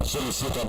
Solicito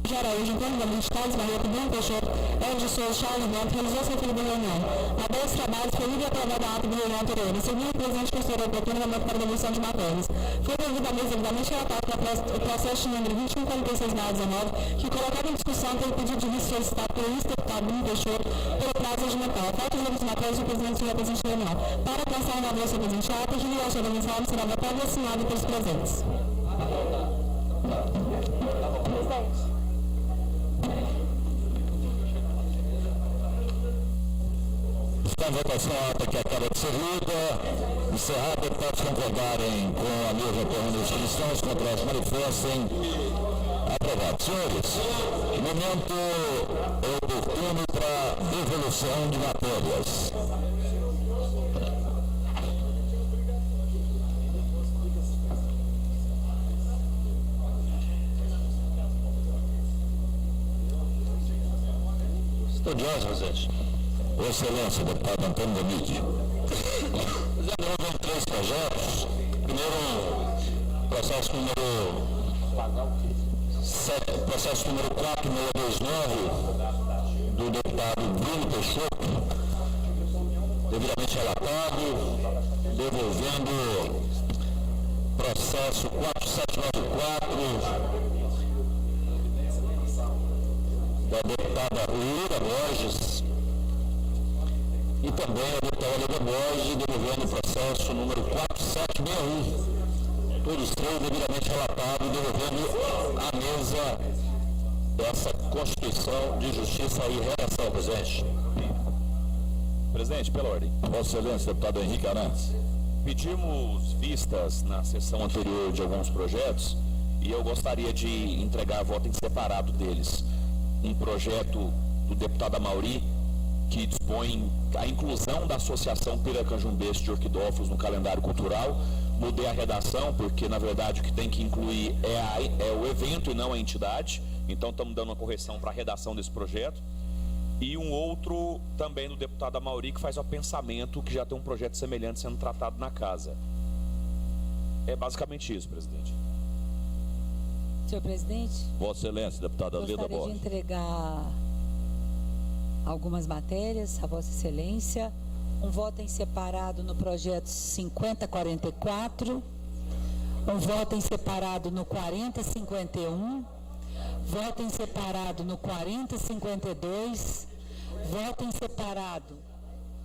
Araújo, Antônio Domingos, Carlos Barreto, Bruno Peixoto, Hélio de Souza, Charles Neto, realizou-se referido da reunião. Após os trabalhos, foi livre e aprovado a ata da reunião anterior. Em seguida, o presidente considerou oportuno momento para a devolução de matérias. Foi devidamente relatado o processo de número 2146/19, que colocava em discussão pelo pedido de vista solicitado pelo ex-deputado Bruno Peixoto pelo prazo regimental. A falta de novas matérias, o presidente se representa da reunião. Para alcançar a nova seu presidente, a ata que lhe achou da mensagem será votada e assinada pelos presentes. Está em votação a ata que acaba de ser lida. Encerrado, deputados concordarem com a mesma permanência que estão, os contrários manifestem. Aprovado. Senhores, momento oportuno para devolução de matérias. Estudioso, presidente. Excelência, deputado Antônio Domingos. Houve 3 projetos. Primeiro, processo número 4629 do deputado Bruno Peixoto, devidamente relatado, devolvendo processo 4794 da deputada Lira Borges, e também a deputada Lira Borges devolvendo o processo número 4761, todos 3 devidamente relatados, devolvendo à mesa dessa Constituição de Justiça e Redação, presidente. Presidente, pela ordem. Vossa Excelência, deputado Henrique Arantes. Pedimos vistas na sessão anterior de alguns projetos e eu gostaria de entregar voto em separado deles. Um projeto do deputado Amauri, que dispõe a inclusão da Associação Piracanjumbense de Orquidófilos no calendário cultural. Mudei a redação, porque na verdade o que tem que incluir é o evento e não a entidade. Então estamos dando uma correção para a redação desse projeto. E um outro também do deputado Amauri, que faz o pensamento que já tem um projeto semelhante sendo tratado na casa. É basicamente isso, presidente. Senhor presidente, Vossa Excelência, deputada Lida Borges. Gostaria de entregar algumas matérias a Vossa Excelência. Um voto em separado no projeto 5044, um voto em separado no 4051, voto em separado no 4052, voto em separado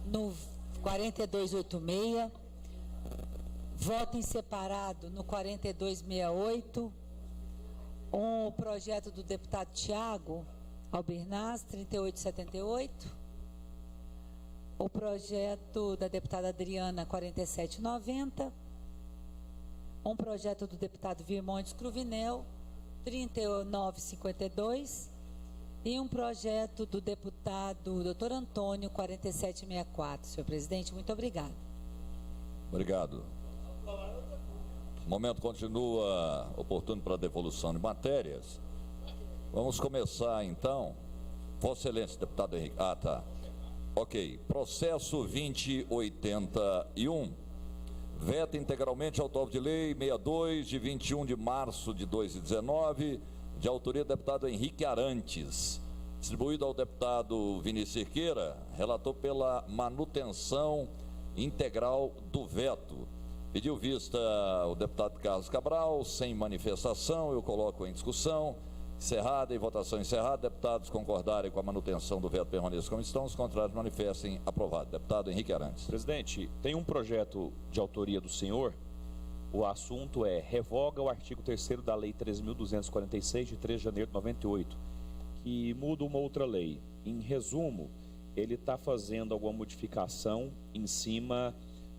no 4286, voto em separado no 4268, um projeto do deputado Tiago Albernaz, 3878, o projeto da deputada Adriana, 4790, um projeto do deputado Virmontes Cruvinel, 3952, e um projeto do deputado Dr. Antônio, 4764. Senhor presidente, muito obrigado. Obrigado. O momento continua oportuno para a devolução de matérias. Vamos começar então. Vossa Excelência, deputado Henrique. Ah, tá. Ok. Processo 2081. Veta integralmente autor de lei 62, de 21 de março de 2019, de autoria do deputado Henrique Arantes. Distribuído ao deputado Vinícius Cerqueira, relator pela manutenção integral do veto. Pediu vista o deputado Carlos Cabral, sem manifestação, eu coloco em discussão. Encerrada e votação encerrada. Deputados concordarem com a manutenção do veto, permaneçam como estão. Os contrários manifestem. Aprovado. Deputado Henrique Arantes. Presidente, tem um projeto de autoria do senhor. O assunto é: revoga o artigo 3º da Lei 13.246, de 3 de janeiro de 98, que muda uma outra lei. Em resumo, ele está fazendo alguma modificação em cima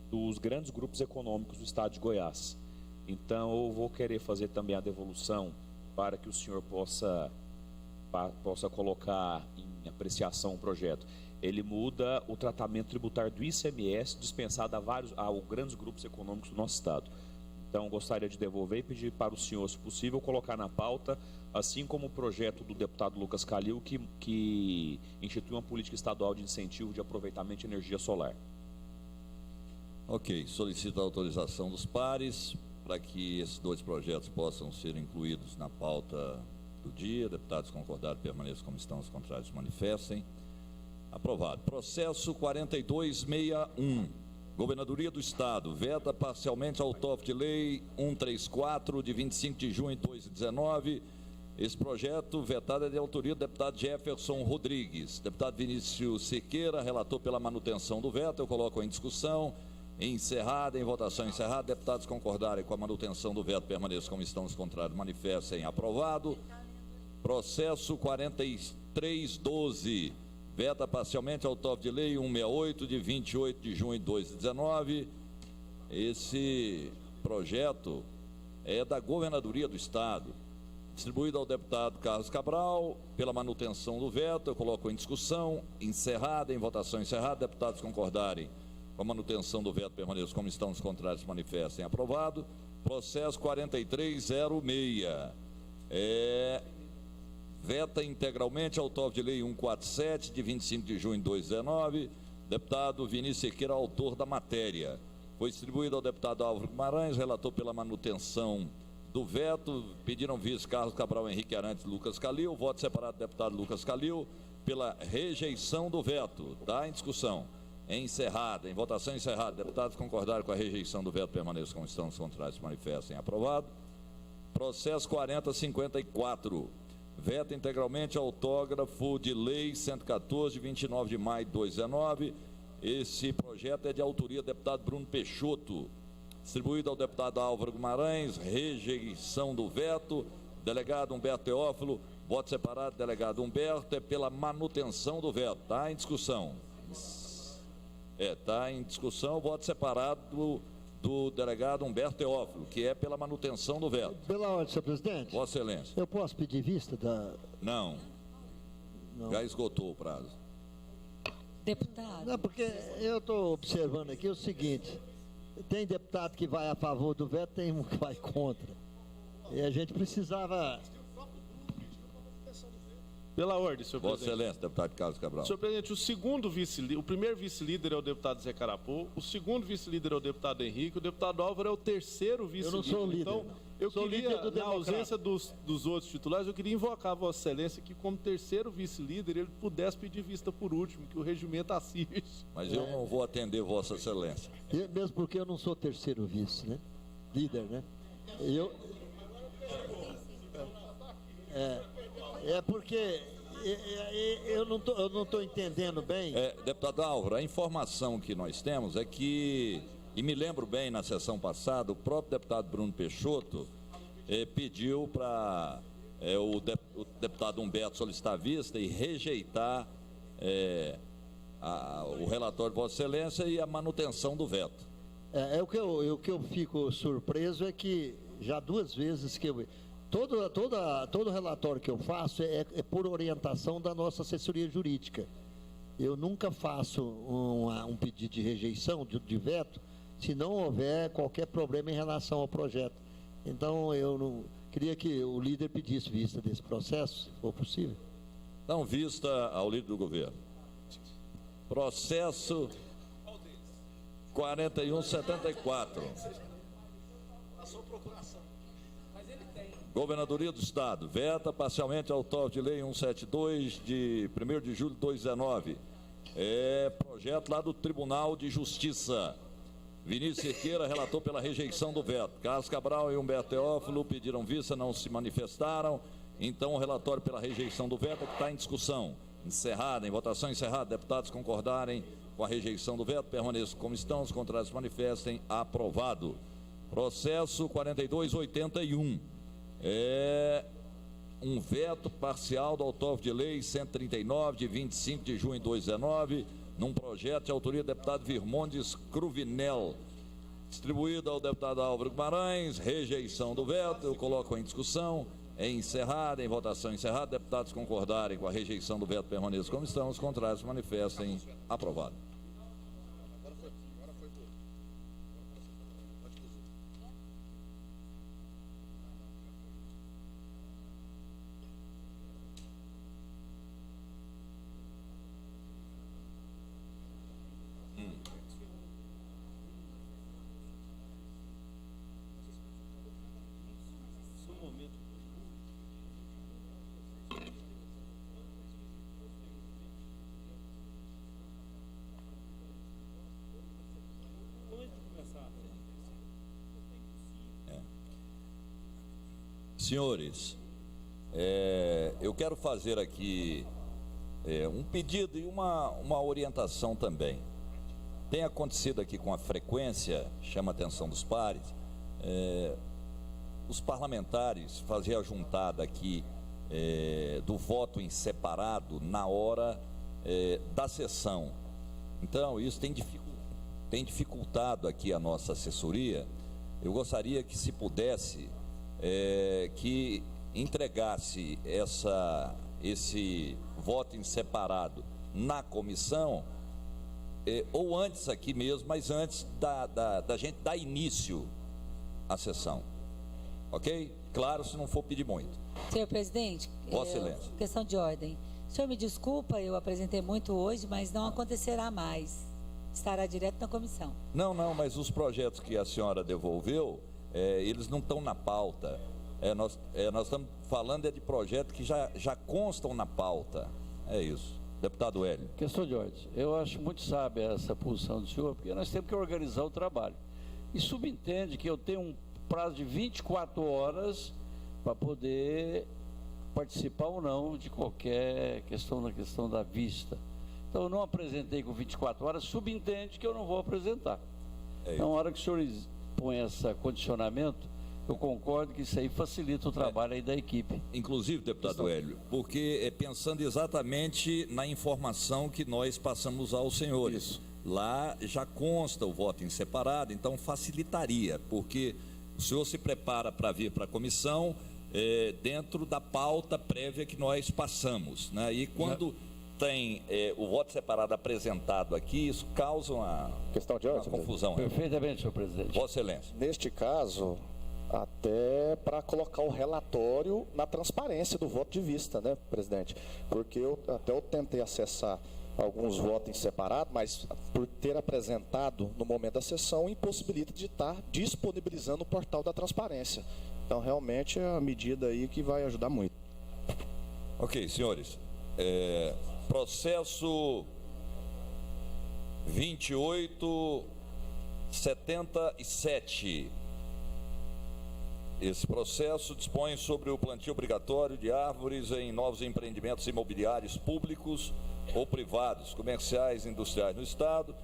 dos grandes grupos econômicos do estado de Goiás. Então, eu vou querer fazer também a devolução para que o senhor possa colocar em apreciação o projeto. Ele muda o tratamento tributário do ICMS dispensado a grandes grupos econômicos do nosso estado. Então, gostaria de devolver e pedir para o senhor, se possível, colocar na pauta, assim como o projeto do deputado Lucas Calil, que institui uma política estadual de incentivo de aproveitamento de energia solar. Ok, solicito a autorização dos pares para que esses dois projetos possam ser incluídos na pauta do dia. Deputados concordados permaneçam como estão, os contrários manifestem. Aprovado. Processo 4261. Governadoria do Estado veta parcialmente autógrafo de lei 134 de 25 de junho de 2019. Esse projeto vetado é de autoria do deputado Jefferson Rodrigues. Deputado Vinícius Siqueira, relator pela manutenção do veto. Eu coloco em discussão. Encerrada, em votação encerrada. Deputados concordarem com a manutenção do veto, permaneçam como estão, os contrários manifestem. Aprovado. Processo 4312. Veta parcialmente autógrafo de lei 168 de 28 de junho de 2019. Esse projeto é da Governadoria do Estado. Distribuído ao deputado Carlos Cabral, pela manutenção do veto. Eu coloco em discussão. Encerrada, em votação encerrada. Deputados concordarem com a manutenção do veto, permaneçam como estão, os contrários manifestem. Aprovado. Processo 4306. Veta integralmente autógrafo de lei 147 de 25 de junho de 2019. Deputado Vinícius Siqueira, autor da matéria. Foi distribuído ao deputado Álvaro Guimarães, relator pela manutenção do veto. Pediram vice Carlos Cabral, Henrique Arantes, Lucas Calil. Voto separado do deputado Lucas Calil pela rejeição do veto. Está em discussão. Encerrada, em votação encerrada. Deputados concordaram com a rejeição do veto, permaneçam como estão, os contrários manifestem. Aprovado. Processo 4054. Veta integralmente autógrafo de lei 114 de 29 de maio de 2019. Esse projeto é de autoria do deputado Bruno Peixoto. Distribuído ao deputado Álvaro Guimarães. Rejeição do veto. Delegado Humberto Teófilo. Voto separado, delegado Humberto. É pela manutenção do veto. Está em discussão. Está em discussão o voto separado do delegado Humberto Teófilo, que é pela manutenção do veto. Pela ordem, senhor presidente. Vossa Excelência. Eu posso pedir vista da... Não. Já esgotou o prazo. Deputado. Não, porque eu estou observando aqui o seguinte: tem deputado que vai a favor do veto, tem um que vai contra. E a gente precisava... Pela ordem, senhor Vossa presidente. Excelência, deputado Carlos Cabral. Senhor presidente, o primeiro vice-líder é o deputado Zé Carapô, o segundo vice-líder é o deputado Henrique, o deputado Álvaro é o terceiro vice-líder. Eu não sou líder. Então, eu sou queria, líder do na ausência dos outros titulares, eu queria invocar a Vossa Excelência que, como terceiro vice-líder, ele pudesse pedir vista por último, que o regimento assiste. Mas eu não vou atender Vossa Excelência. Mesmo porque eu não sou terceiro vice, né? Líder, né? É porque eu não estou entendendo bem. Deputado Álvaro, a informação que nós temos é que, e me lembro bem na sessão passada, o próprio deputado Bruno Peixoto pediu para o deputado Humberto solicitar vista e rejeitar o relatório de Vossa Excelência e a manutenção do veto. O que eu fico surpreso é que já duas vezes que eu... Todo relatório que eu faço é por orientação da nossa assessoria jurídica. Eu nunca faço um pedido de rejeição, de veto, se não houver qualquer problema em relação ao projeto. Então, eu não queria que o líder pedisse vista desse processo, se for possível. Então, vista ao líder do governo. Processo 4174. A sua procuração. Governadoria do Estado, veta parcialmente autógrafo de lei 172 de 1º de julho de 2019. Projeto lá do Tribunal de Justiça. Vinícius Siqueira, relator pela rejeição do veto. Carlos Cabral e Humberto Teófilo pediram vista, não se manifestaram. Então, o relatório pela rejeição do veto é que está em discussão. Encerrada, em votação encerrada, deputados concordarem com a rejeição do veto, permaneçam como estão, os contrários manifestem. Aprovado. Processo 4281. Um veto parcial do autógrafo de lei 139 de 25 de junho de 2019, num projeto de autoria do deputado Virmondes Cruvinel, distribuído ao deputado Álvaro Guimarães. Rejeição do veto, eu coloco em discussão. Encerrada, em votação encerrada, deputados concordarem com a rejeição do veto, permaneçam como estão, os contrários manifestem. Aprovado. 4172. Senhores, eu quero fazer aqui um pedido e uma orientação também. Tem acontecido aqui com a frequência, chama a atenção dos pares, os parlamentares faziam a juntada aqui do voto em separado na hora da sessão. Então, isso tem dificultado aqui a nossa assessoria. Eu gostaria que, se pudesse, que entregasse esse voto em separado na comissão, ou antes aqui mesmo, mas antes da gente dar início à sessão. Ok? Claro, se não for pedir muito. Senhor presidente, Vossa Excelência. Questão de ordem. O senhor me desculpa, eu apresentei muito hoje, mas não acontecerá mais. Estará direto na comissão. Não, mas os projetos que a senhora devolveu, eles não estão na pauta. Nós estamos falando de projetos que já constam na pauta. É isso. Deputado Hélio. Questão de ordem. Eu acho muito sábia essa posição do senhor, porque nós temos que organizar o trabalho. E subentende que eu tenho um prazo de 24 horas para poder participar ou não de qualquer questão na questão da vista. Então, eu não apresentei com 24 horas, subentende que eu não vou apresentar. Então, na hora que o senhor põe esse condicionamento, eu concordo que isso aí facilita o trabalho aí da equipe. Inclusive, deputado Hélio, porque pensando exatamente na informação que nós passamos aos senhores. Isso. Lá já consta o voto em separado, então facilitaria, porque o senhor se prepara para vir para a comissão dentro da pauta prévia que nós passamos, né? E quando tem o voto separado apresentado aqui, isso causa uma confusão. Perfeitamente, senhor presidente. Vossa Excelência. Neste caso, até para colocar o relatório na transparência do voto de vista, né, presidente? Porque eu tentei acessar alguns votos em separado, mas por ter apresentado no momento da sessão, impossibilita de estar disponibilizando o portal da transparência. Então, realmente, é uma medida aí que vai ajudar muito. Ok, senhores. Processo 2877. Esse processo dispõe sobre o plantio obrigatório de árvores em novos empreendimentos imobiliários públicos ou privados, comerciais e industriais no Estado,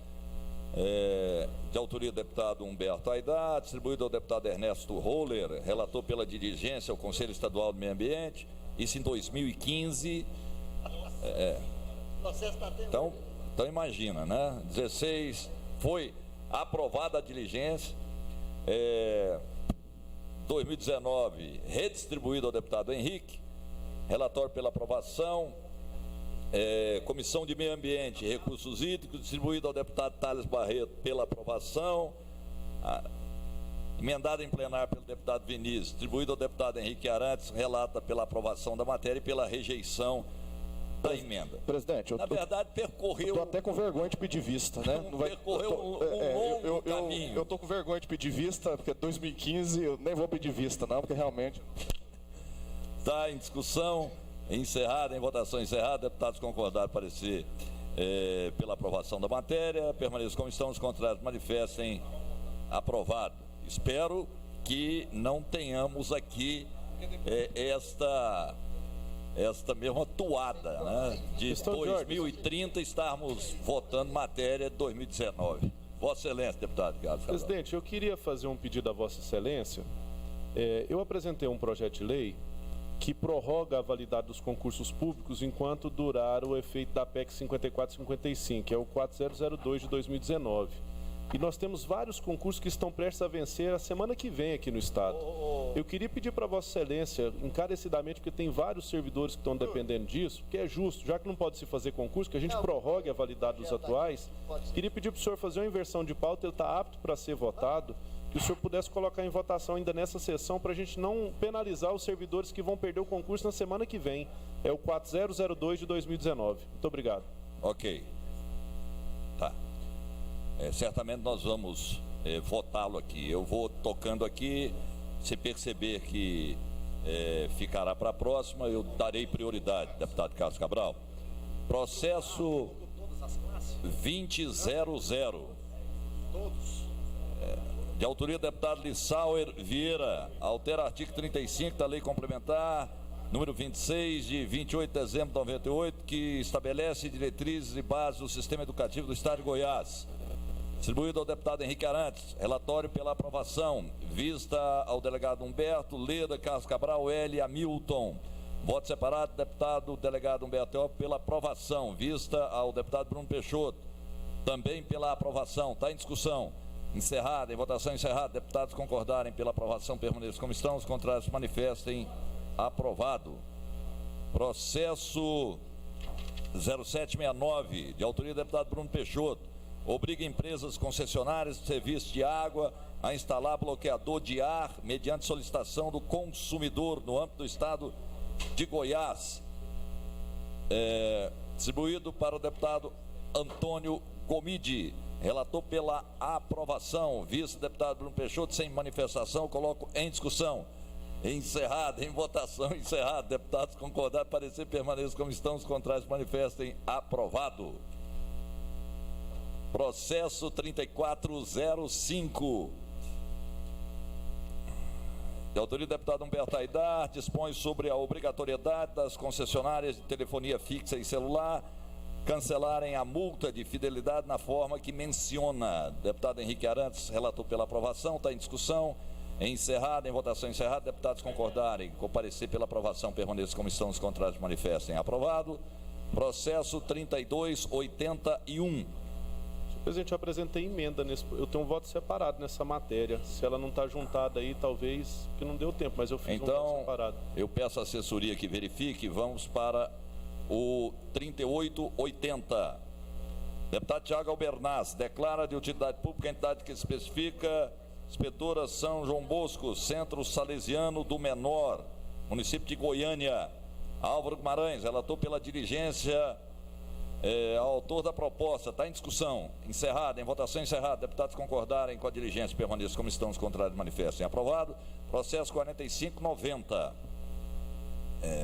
de autoria do deputado Humberto Aidar, distribuído ao deputado Ernesto Roller, relator pela dirigência ao Conselho Estadual do Meio Ambiente, isso em 2015. Então imagina, né? 16, foi aprovada a diligência, 2019, redistribuído ao deputado Henrique, relatório pela aprovação, Comissão de Meio Ambiente e Recursos Hídricos, distribuído ao deputado Thales Barreto pela aprovação, emendado em plenário pelo deputado Vinícius, distribuído ao deputado Henrique Arantes, relata pela aprovação da matéria e pela rejeição da emenda. Presidente, na verdade, percorreu... Estou até com vergonha de pedir vista, né? Percorreu um longo caminho. Eu estou com vergonha de pedir vista, porque 2015 eu nem vou pedir vista, não, porque realmente... Está em discussão, encerrada, em votação encerrada, deputados concordaram parecer pela aprovação da matéria, permaneçam como estão, os contrários manifestem aprovado. Espero que não tenhamos aqui esta mesma toada, né, de 2030 estarmos votando matéria de 2019. Vossa Excelência, deputado Carlos Cabral. Presidente, eu queria fazer um pedido a Vossa Excelência. Eu apresentei um projeto de lei que prorroga a validade dos concursos públicos enquanto durar o efeito da PEC 5455, que é o 4002 de 2019. E nós temos vários concursos que estão prestes a vencer a semana que vem aqui no Estado. Eu queria pedir para Vossa Excelência, encarecidamente, porque tem vários servidores que estão dependendo disso, que é justo, já que não pode se fazer concurso, que a gente prorrogue a validade dos atuais. Queria pedir para o senhor fazer uma inversão de pauta, ele está apto para ser votado, que o senhor pudesse colocar em votação ainda nessa sessão, para a gente não penalizar os servidores que vão perder o concurso na semana que vem. É o 4002 de 2019. Muito obrigado. Ok. Tá. Certamente nós vamos votá-lo aqui. Eu vou tocando aqui, se perceber que ficará para a próxima, eu darei prioridade, deputado Carlos Cabral. Processo 2000. de autoria do deputado Lissauer Vieira, altera artigo 35 da Lei Complementar número 26, de 28 de dezembro de 98, que estabelece diretrizes e bases do sistema educativo do Estado de Goiás. Distribuído ao deputado Henrique Arantes, relatório pela aprovação, vista ao delegado Humberto, Leda, Carlos Cabral, L. Hamilton. Voto separado, deputado delegado Humberto Teófilo, pela aprovação, vista ao deputado Bruno Peixoto, também pela aprovação. Está em discussão. Encerrada, em votação encerrada. Deputados concordarem pela aprovação, permaneçam como estão. Os contrários manifestem. Aprovado. Processo 0769, de autoria do deputado Bruno Peixoto, obriga empresas concessionárias de serviço de água a instalar bloqueador de ar mediante solicitação do consumidor no âmbito do estado de Goiás. Distribuído para o deputado Antônio Gomide, relator pela aprovação, vice-deputado Bruno Peixoto, sem manifestação, coloco em discussão. Encerrado, em votação, encerrado. Deputados concordaram, parecer, permaneçam como estão. Os contrários manifestem. Aprovado. Processo 3405. De autoria do deputado Humberto Aidar, dispõe sobre a obrigatoriedade das concessionárias de telefonia fixa e celular cancelarem a multa de fidelidade na forma que menciona. Deputado Henrique Arantes, relator pela aprovação, está em discussão. Encerrado, em votação encerrada, deputados concordarem, comparecer pela aprovação, permaneçam como estão, os contrários manifestem. Aprovado. Processo 3281. Senhor presidente, eu apresentei emenda, eu tenho um voto separado nessa matéria. Se ela não está juntada aí, talvez, que não deu tempo, mas eu fiz um voto separado. Eu peço à assessoria que verifique, vamos para o 3880. Deputado Tiago Albernaz, declara de utilidade pública a entidade que especifica Inspetora São João Bosco, Centro Salesiano do Menor, município de Goiânia. Álvaro Guimarães, relator pela diligência, autor da proposta, está em discussão. Encerrada, em votação encerrada. Deputados concordarem com a diligência, permaneçam como estão, os contrários manifestem. Aprovado. Processo 4590.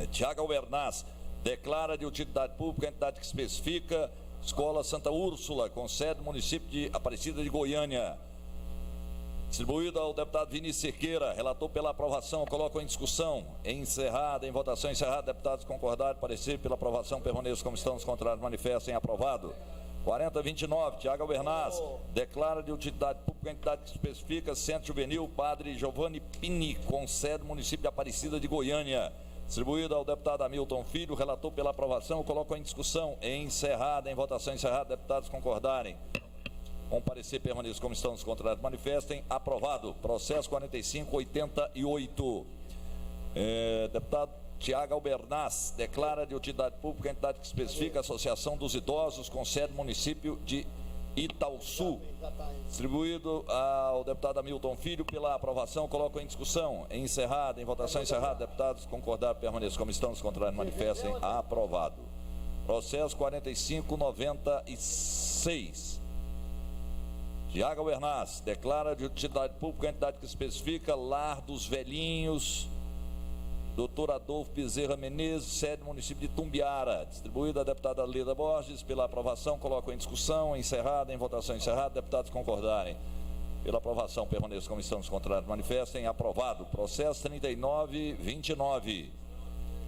Tiago Albernaz, declara de utilidade pública a entidade que especifica Escola Santa Úrsula, com sede no município de Aparecida de Goiânia. Distribuído ao deputado Vinícius Cerqueira, relator pela aprovação, coloco em discussão. Encerrada, em votação encerrada. Deputados concordarem, parecer pela aprovação, permaneçam como estão, os contrários manifestem. Aprovado. 4029, Tiago Albernaz, declara de utilidade pública a entidade que especifica Centro Juvenil Padre Giovanni Pini, com sede no município de Aparecida de Goiânia. Distribuído ao deputado Hamilton Filho, relator pela aprovação, coloco em discussão. Encerrada, em votação encerrada. Deputados concordarem, comparecer, permaneçam como estão, os contrários manifestem. Aprovado. Processo 4588. Deputado Tiago Albernaz, declara de utilidade pública a entidade que especifica a Associação dos Idosos, com sede no município de Itaúsu. Distribuído ao deputado Hamilton Filho pela aprovação, coloco em discussão. Encerrada, em votação encerrada. Deputados concordaram, permaneçam como estão, os contrários manifestem. Aprovado. Processo 4596. Tiago Albernaz, declara de utilidade pública a entidade que especifica Lar dos Velhinhos, Dr. Adolfo Bezerra Menezes, sede no município de Tumbiara. Distribuída a deputada Leda Borges, pela aprovação, coloco em discussão. Encerrada, em votação encerrada. Deputados concordarem pela aprovação, permaneçam como estão, os contrários manifestem. Aprovado. Processo 3929,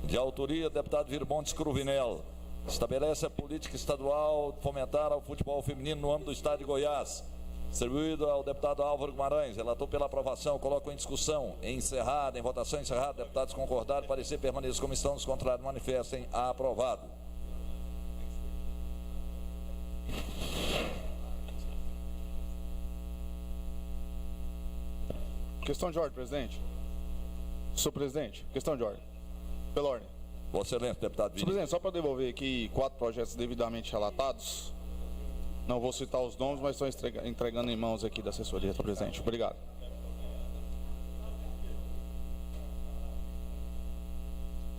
de autoria do deputado Virbontes Cruvinel, estabelece a política estadual de fomentar o futebol feminino no âmbito do estado de Goiás. Distribuído ao deputado Álvaro Guimarães, relator pela aprovação, coloco em discussão. Encerrada, em votação encerrada. Deputados concordaram, parecer, permaneçam como estão, os contrários manifestem. Aprovado. Questão de ordem, presidente. Senhor presidente, questão de ordem. Pela ordem. Vossa Excelência, deputado Vinícius. Senhor presidente, só para devolver aqui 4 projetos devidamente relatados. Não vou citar os nomes, mas estou entregando em mãos aqui da assessoria, senhor presidente. Obrigado.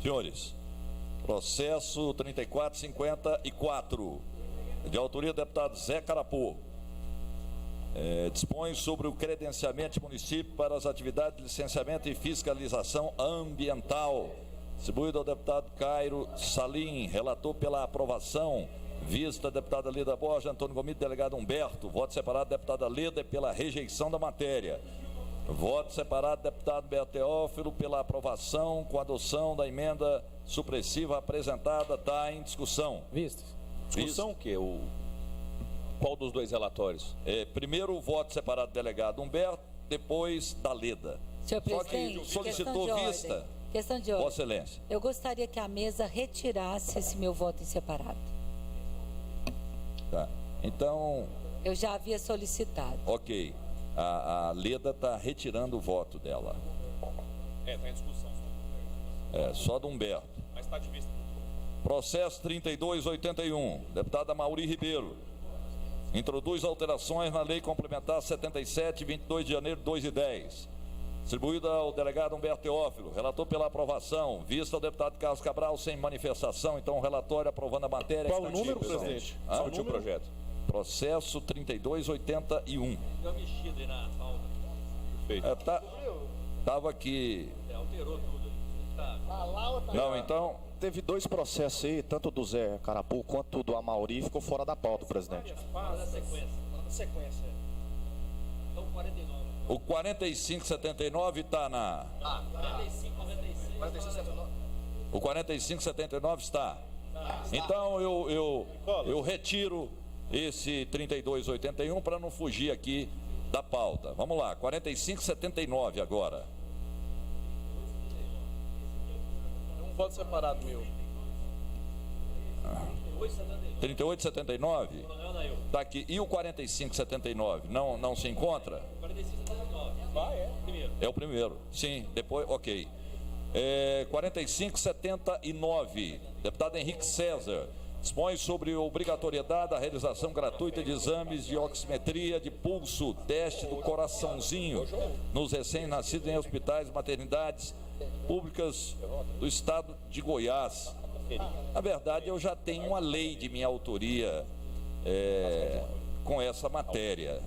Senhores, processo 3454, de autoria do deputado Zé Carapô, dispõe sobre o credenciamento de município para as atividades de licenciamento e fiscalização ambiental. Distribuído ao deputado Cairo Salim, relator pela aprovação, Vista a deputada Leda Borges, Antônio Gomide, delegado Humberto. Voto separado, deputada Leda, pela rejeição da matéria. Voto separado, deputado Beto Teófilo, pela aprovação com adoção da emenda supressiva apresentada. Está em discussão. Visto. Discussão o quê? Qual dos dois relatórios? Primeiro o voto separado do delegado Humberto, depois da Leda. Senhor Só que presidente, solicitou vista. Questão de ordem. Vossa Excelência. Eu gostaria que a mesa retirasse esse meu voto em separado. Tá. Então, Eu já havia solicitado. ok. A Leda está retirando o voto dela. Está em discussão. Só do Humberto. Mas está de vista. Processo 3281, deputada Mauri Ribeiro. Introduz alterações na Lei Complementar 77, 22 de janeiro de 2010. Distribuída ao delegado Humberto Teófilo. Relator pela aprovação. Vista ao deputado Carlos Cabral sem manifestação. Então, o relatório aprovando a matéria. Qual o número, presidente? Qual o projeto? Processo 3281. Deu uma mexida aí na pauta. Perfeito. Estava aqui. Alterou tudo. Não, então. Teve dois processos aí, tanto do Zé Carapu quanto do Amauri, ficou fora da pauta, presidente. Fala da sequência. Então, 49. O 4579 está na. 45,96. O 4579 está. Então eu retiro esse 3281 para não fugir aqui da pauta. Vamos lá, 4579 agora. Um voto separado meu. 3879? Está aqui. E o 4579? Não se encontra? 45,79. É o primeiro. Sim, depois, ok. 4579. Deputado Henrique César. Dispõe sobre obrigatoriedade da realização gratuita de exames de oximetria de pulso, teste do coraçãozinho, nos recém-nascidos em hospitais e maternidades públicas do estado de Goiás. Na verdade, eu já tenho uma lei de minha autoria com essa matéria.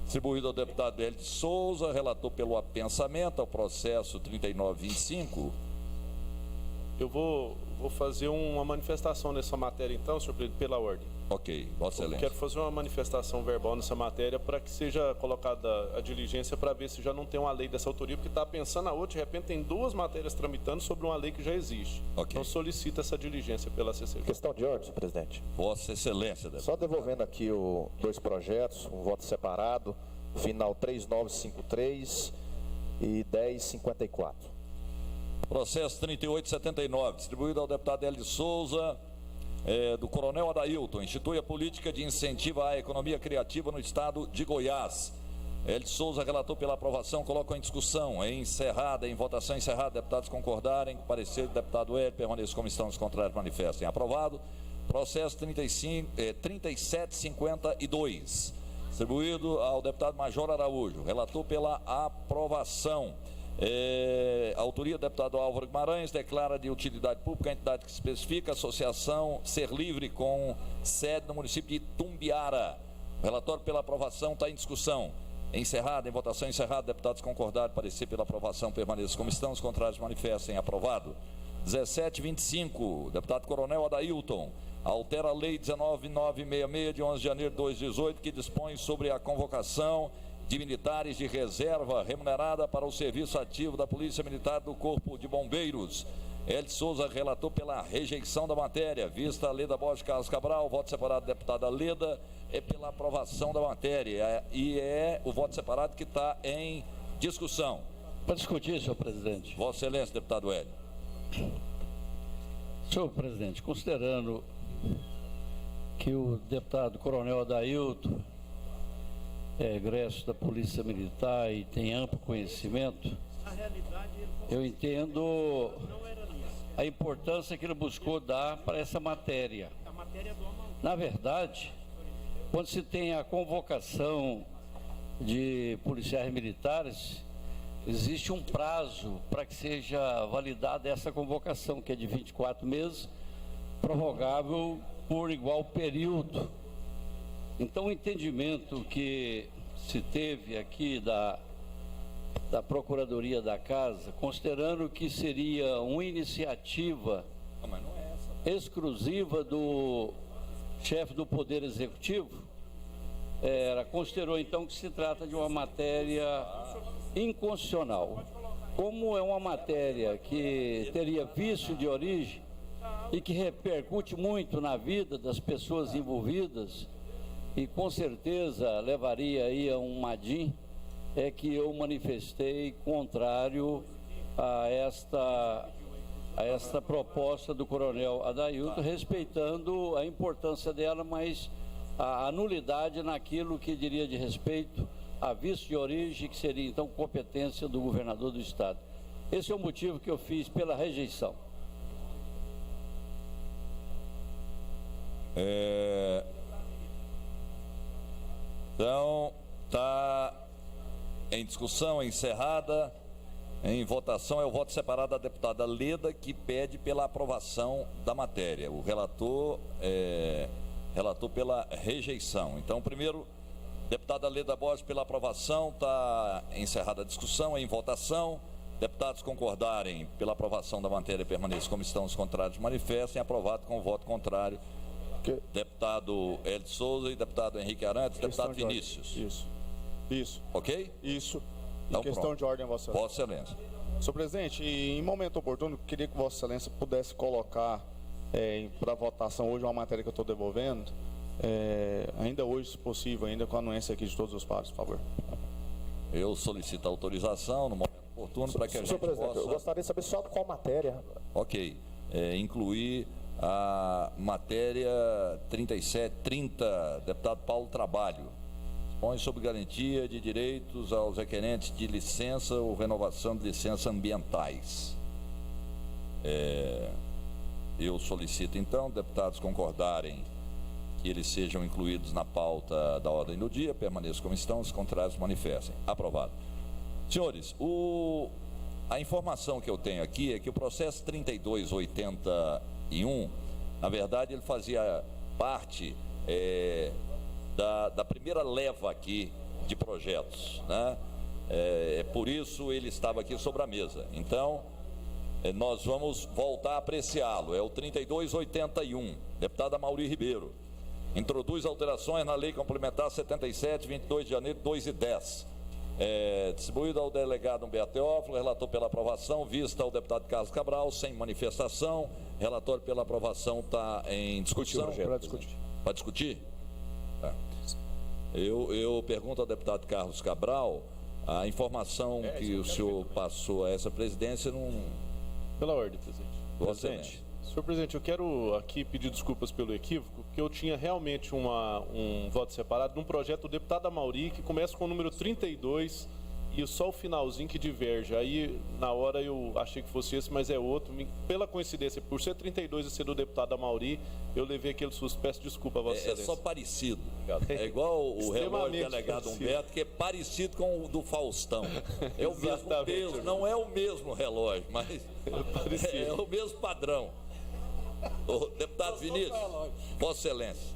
Distribuído ao deputado Hélio de Souza, relator pelo apensamento ao processo 3925. Eu vou fazer uma manifestação nessa matéria então, senhor presidente, pela ordem. Ok, Vossa Eu Excelência. quero fazer uma manifestação verbal nessa matéria para que seja colocada a diligência para ver se já não tem uma lei dessa autoria, porque está pensando a outra, de repente tem duas matérias tramitando sobre uma lei que já existe. Ok. Então solicita essa diligência pela CCJ. Questão de ordem, senhor presidente. Vossa Excelência, deputado. Só devolvendo aqui dois projetos, um voto separado, final 3953 e 1054. Processo 3879, distribuído ao deputado Hélio de Souza, do Coronel Adailton, institui a política de incentivo à economia criativa no estado de Goiás. Hélio de Souza, relator pela aprovação, coloca em discussão, em votação encerrada, deputados concordarem com o parecer do deputado Hélio, permaneçam como estão, os contrários manifestem. Aprovado. Processo 3752, distribuído ao deputado Major Araújo, relator pela aprovação. Autoria do deputado Álvaro Guimarães, declara de utilidade pública a entidade que especifica a associação Ser Livre com sede no município de Itumbiara. O relatório pela aprovação está em discussão. Encerrada, em votação encerrada, deputados concordaram, parecer pela aprovação, permaneçam como estão, os contrários manifestem. Aprovado. 1725, deputado Coronel Adailton, altera a lei 19966 de 11 de janeiro de 2018, que dispõe sobre a convocação de militares de reserva remunerada para o serviço ativo da Polícia Militar do Corpo de Bombeiros. Hélio de Souza, relator pela rejeição da matéria. Vista a Leda Borges Carlos Cabral, voto separado da deputada Leda pela aprovação da matéria. E é o voto separado que está em discussão. Para discutir, senhor presidente. Vossa Excelência, deputado Hélio. Senhor presidente, considerando que o deputado Coronel Adailton é egresso da Polícia Militar e tem amplo conhecimento, eu entendo a importância que ele buscou dar para essa matéria. Na verdade, quando se tem a convocação de policiais militares, existe um prazo para que seja validada essa convocação, que é de 24 meses, prorrogável por igual período. Então, o entendimento que se teve aqui da Procuradoria da Casa, considerando que seria uma iniciativa exclusiva do chefe do Poder Executivo, considerou então que se trata de uma matéria inconstitucional. Como é uma matéria que teria vício de origem e que repercute muito na vida das pessoas envolvidas e com certeza levaria aí a um MADIM, é que eu manifestei contrário a esta proposta do coronel Adailton, respeitando a importância dela, mas a nulidade naquilo que diria de respeito a vício de origem, que seria então competência do governador do estado. Esse é o motivo que eu fiz pela rejeição. Então, está em discussão, encerrada. Em votação é o voto separado da deputada Leda, que pede pela aprovação da matéria. O relator relatou pela rejeição. Então, primeiro, deputada Leda Borges pela aprovação, está encerrada a discussão, em votação. Deputados concordarem pela aprovação da matéria, permaneçam como estão, os contrários manifestem. Aprovado com o voto contrário. Deputado Hélio Souza e deputado Henrique Arantes, deputado Vinícius. Isso. Ok? Isso. Então, em questão pronto. de ordem, Vossa Excelência. Vossa Excelência. Senhor presidente, em momento oportuno, queria que Vossa Excelência pudesse colocar para votação hoje uma matéria que eu estou devolvendo, ainda hoje, se possível, ainda com a anuência aqui de todos os pares, por favor. Eu solicito a autorização no momento oportuno para que a gente Senhor presidente, possa... eu gostaria de saber só qual matéria. Ok. Incluir a matéria 3730, deputado Paulo Trabalho. Põe sobre garantia de direitos aos requerentes de licença ou renovação de licenças ambientais. Eu solicito, então, deputados concordarem que eles sejam incluídos na pauta da ordem do dia, permaneçam como estão, os contrários manifestem. Aprovado. Senhores, a informação que eu tenho aqui é que o processo 3281, na verdade, ele fazia parte da primeira leva aqui de projetos, né? Por isso ele estava aqui sobre a mesa. Então, nós vamos voltar a apreciá-lo. É o 3281, deputada Mauri Ribeiro. Introduz alterações na Lei Complementar 77, 22 de janeiro de 2010. Distribuído ao delegado Humberto Teófilo, relator pela aprovação, vista ao deputado Carlos Cabral, sem manifestação. Relatório pela aprovação está em discussão. Para discutir. Para discutir? Eu pergunto ao deputado Carlos Cabral, a informação que o senhor passou a essa presidência não... Pela ordem, presidente. Presidente. Senhor presidente, eu quero aqui pedir desculpas pelo equívoco, porque eu tinha realmente um voto separado num projeto do deputado Amauri, que começa com o número 32 e só o finalzinho que diverge. Aí, na hora, eu achei que fosse esse, mas é outro. Pela coincidência, por ser 32 e ser do deputado Amauri, eu levei aquele susto. Peço desculpa a Vossa Excelência. É só parecido. É igual o relógio do delegado Humberto, que é parecido com o do Faustão. É o mesmo peso, não é o mesmo relógio, mas é o mesmo padrão. O deputado Vinícius, Vossa Excelência,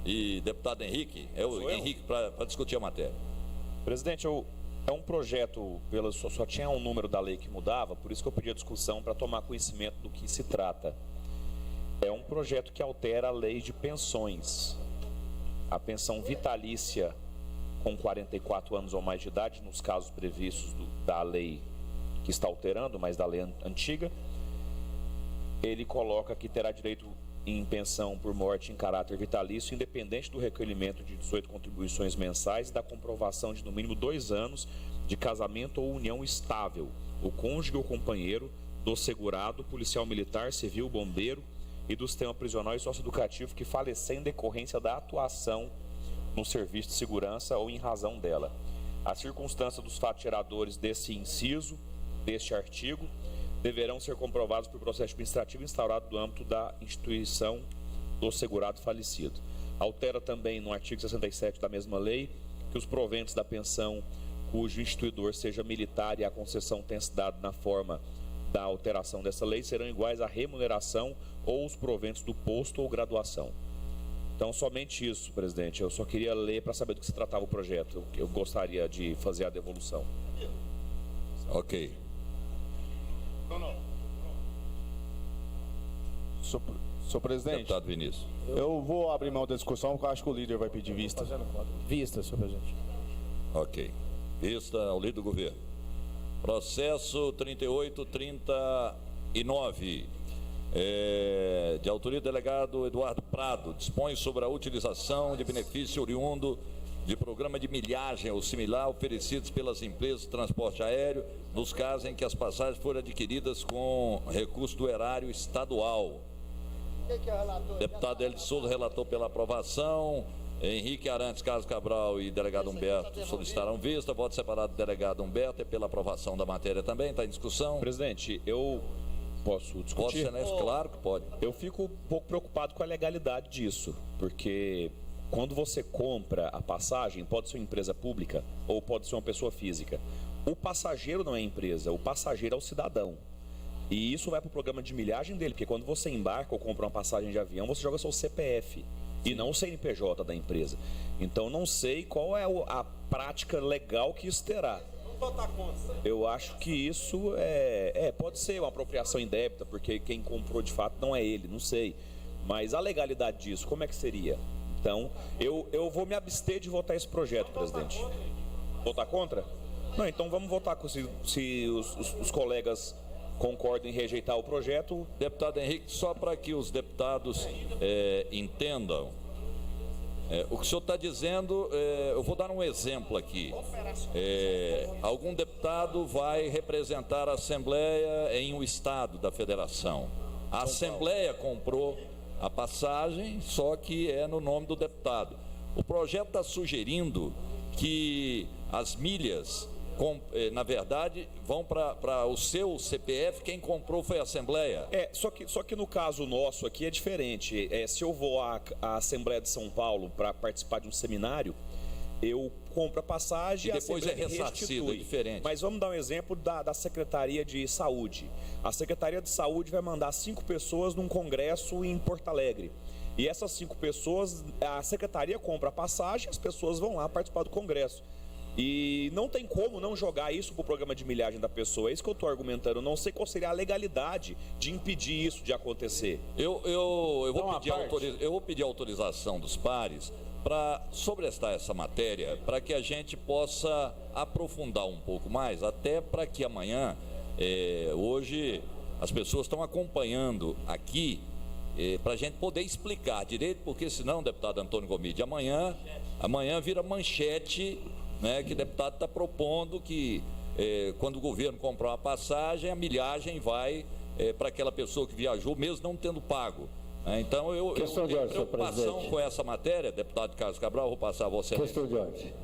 e deputado Henrique, Henrique para discutir a matéria. Presidente, é um projeto, só tinha um número da lei que mudava, por isso que eu pedi a discussão para tomar conhecimento do que se trata. É um projeto que altera a lei de pensões. A pensão vitalícia com 44 anos ou mais de idade, nos casos previstos da lei que está alterando, mas da lei antiga, ele coloca que terá direito em pensão por morte em caráter vitalício, independente do recolhimento de 18 contribuições mensais e da comprovação de no mínimo 2 anos de casamento ou união estável, o cônjuge ou companheiro do segurado, policial militar, civil, bombeiro e do sistema prisional e socioeducativo que falecer em decorrência da atuação no serviço de segurança ou em razão dela. A circunstância dos fatos geradores desse inciso, deste artigo, deverão ser comprovados por processo administrativo instaurado no âmbito da instituição do segurado falecido. Altera também no artigo 67 da mesma lei que os proventos da pensão cujo instituidor seja militar e a concessão tenha se dado na forma da alteração dessa lei serão iguais à remuneração ou os proventos do posto ou graduação. Então, somente isso, presidente. Eu só queria ler para saber do que se tratava o projeto. Eu gostaria de fazer a devolução. Ok. Senhor presidente, Deputado Vinícius. eu vou abrir mão da discussão porque eu acho que o líder vai pedir vista. Vista, senhor presidente. Ok. Vista ao líder do governo. Processo 3839. De autoria do delegado Eduardo Prado, dispõe sobre a utilização de benefício oriundo de programa de milhagem ou similar oferecidos pelas empresas de transporte aéreo, nos casos em que as passagens foram adquiridas com recurso do erário estadual. Deputado Hélio de Souza, relator pela aprovação. Henrique Arantes, Carlos Cabral e delegado Humberto solicitaram vista. Voto separado do delegado Humberto é pela aprovação da matéria também. Está em discussão. Presidente, eu posso discutir? Pode ser, claro que pode. Eu fico um pouco preocupado com a legalidade disso, porque quando você compra a passagem, pode ser uma empresa pública ou pode ser uma pessoa física. O passageiro não é a empresa, o passageiro é o cidadão. E isso vai para o programa de milhagem dele, porque quando você embarca ou compra uma passagem de avião, você joga seu CPF e não o CNPJ da empresa. Então não sei qual é a prática legal que isso terá. Eu acho que isso pode ser uma apropriação indébita, porque quem comprou de fato não é ele, não sei. Mas a legalidade disso, como é que seria? Então, eu vou me abster de votar esse projeto, presidente. Votar contra? Não, então vamos votar se os colegas concordam em rejeitar o projeto. Deputado Henrique, só para que os deputados entendam, o que o senhor está dizendo, eu vou dar um exemplo aqui. Algum deputado vai representar a Assembleia em um estado da federação. A Assembleia comprou a passagem, só que é no nome do deputado. O projeto está sugerindo que as milhas, na verdade, vão para o seu CPF, quem comprou foi a Assembleia. Só que no caso nosso aqui é diferente. Se eu vou à Assembleia de São Paulo para participar de um seminário, eu compro a passagem e depois a Assembleia é ressarcido, é diferente. Mas vamos dar um exemplo da Secretaria de Saúde. A Secretaria de Saúde vai mandar 5 pessoas num congresso em Porto Alegre. E essas 5 pessoas, a Secretaria compra a passagem, as pessoas vão lá participar do congresso. E não tem como não jogar isso para o programa de milhagem da pessoa. É isso que eu estou argumentando. Eu não sei qual seria a legalidade de impedir isso de acontecer. Eu vou pedir autorização dos pares para sobrestar essa matéria, para que a gente possa aprofundar um pouco mais, até para que amanhã, hoje, as pessoas estão acompanhando aqui, para a gente poder explicar direito, porque senão, deputado Antônio Gomide, amanhã vira manchete, né, que o deputado está propondo que quando o governo comprar uma passagem, a milhagem vai para aquela pessoa que viajou, mesmo não tendo pago. Então eu tenho preocupação com essa matéria, deputado Carlos Cabral, vou passar a você. Questão de ordem.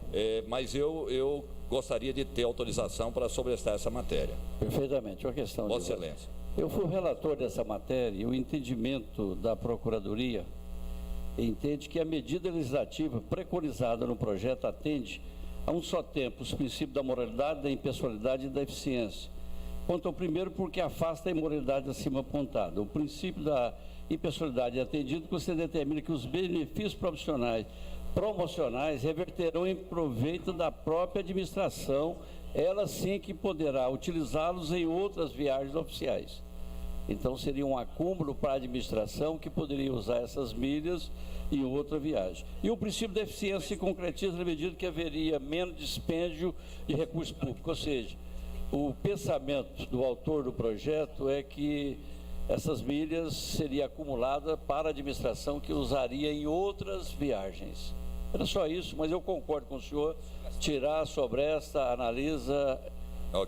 Mas eu gostaria de ter autorização para sobrestar essa matéria. Perfeitamente, uma questão Vossa de ordem. Excelência. Eu fui o relator dessa matéria e o entendimento da Procuradoria entende que a medida legislativa preconizada no projeto atende a um só tempo os princípios da moralidade, da impessoalidade e da eficiência. Quanto ao primeiro, porque afasta a imoralidade acima apontada. O princípio da impessoalidade é atendido quando você determina que os benefícios promocionais reverterão em proveito da própria administração, ela sim que poderá utilizá-los em outras viagens oficiais. Então seria um acúmulo para a administração que poderia usar essas milhas em outra viagem. E o princípio da eficiência se concretiza na medida que haveria menos dispêndio de recurso público, ou seja, o pensamento do autor do projeto é que essas milhas seriam acumuladas para a administração que usaria em outras viagens. Era só isso, mas eu concordo com o senhor, tirar sobre esta, analisa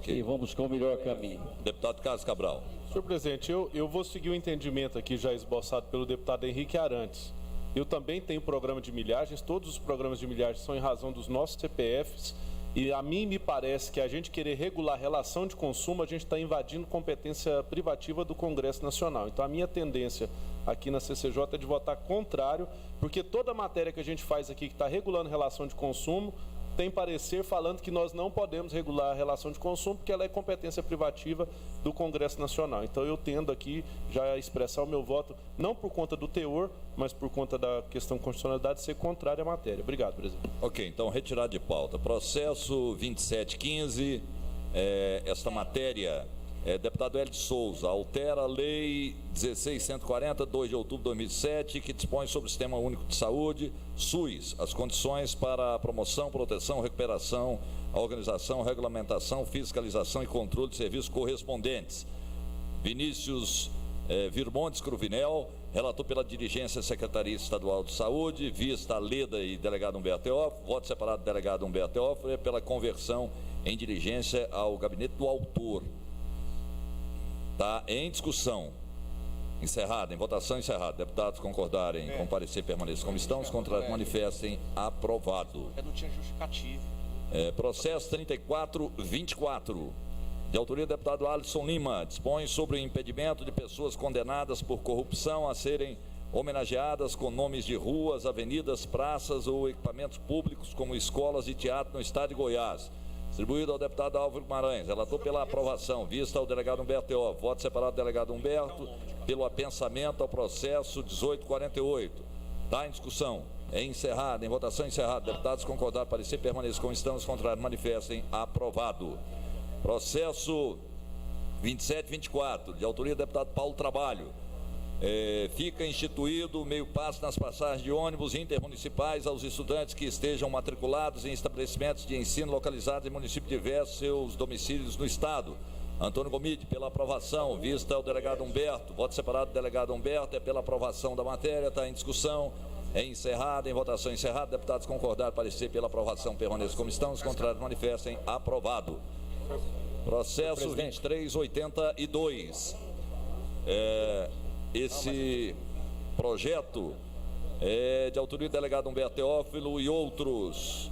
e vamos com o melhor caminho. Deputado Carlos Cabral. Senhor presidente, eu vou seguir o entendimento aqui já esboçado pelo deputado Henrique Arantes. Eu também tenho programa de milhagens, todos os programas de milhagens são em razão dos nossos CPFs, e a mim me parece que a gente querer regular a relação de consumo, a gente está invadindo competência privativa do Congresso Nacional. Então a minha tendência aqui na CCJ é de votar contrário, porque toda matéria que a gente faz aqui que está regulando relação de consumo, tem parecer falando que nós não podemos regular a relação de consumo porque ela é competência privativa do Congresso Nacional. Então eu tendo aqui já a expressar o meu voto, não por conta do teor, mas por conta da questão de constitucionalidade, ser contrário à matéria. Obrigado, presidente. Ok, então retirado de pauta. Processo 2715, esta matéria Deputado Hélio de Souza, altera a Lei 16.140, 2 de outubro de 2007, que dispõe sobre o Sistema Único de Saúde, SUS, as condições para a promoção, proteção, recuperação, a organização, regulamentação, fiscalização e controle de serviços correspondentes. Vinícius Virmontes Cruvinel, relator pela dirigência Secretaria Estadual de Saúde, vista a Leda e delegado Humberto Teófilo, voto separado do delegado Humberto Teófilo, pela conversão em diligência ao gabinete do autor. Está em discussão. Encerrada, em votação encerrada. Deputados concordarem, comparecer, permaneçam como estão. Os contrários manifestem. Aprovado. Não tinha justificativo. Processo 3424, de autoria do deputado Alisson Lima, dispõe sobre o impedimento de pessoas condenadas por corrupção a serem homenageadas com nomes de ruas, avenidas, praças ou equipamentos públicos como escolas e teatro no estado de Goiás. Distribuído ao deputado Álvaro Guimarães, relator pela aprovação, vista ao delegado Humberto Teófilo, voto separado do delegado Humberto, pelo apensamento ao processo 1848. Está em discussão. É encerrado, em votação encerrada. Deputados concordaram, parecer, permaneçam como estão, os contrários manifestem. Aprovado. Processo 2724, de autoria do deputado Paulo Trabalho. Fica instituído o meio passo nas passagens de ônibus intermunicipais aos estudantes que estejam matriculados em estabelecimentos de ensino localizados em municípios diversos, seus domicílios no estado. Antônio Gomide, pela aprovação, vista ao delegado Humberto, voto separado do delegado Humberto, pela aprovação da matéria, está em discussão, é encerrada, em votação encerrada, deputados concordaram, parecer pela aprovação, permaneçam como estão, os contrários manifestem. Aprovado. Processo 2382. Esse projeto é de autoria do delegado Humberto Teófilo e outros.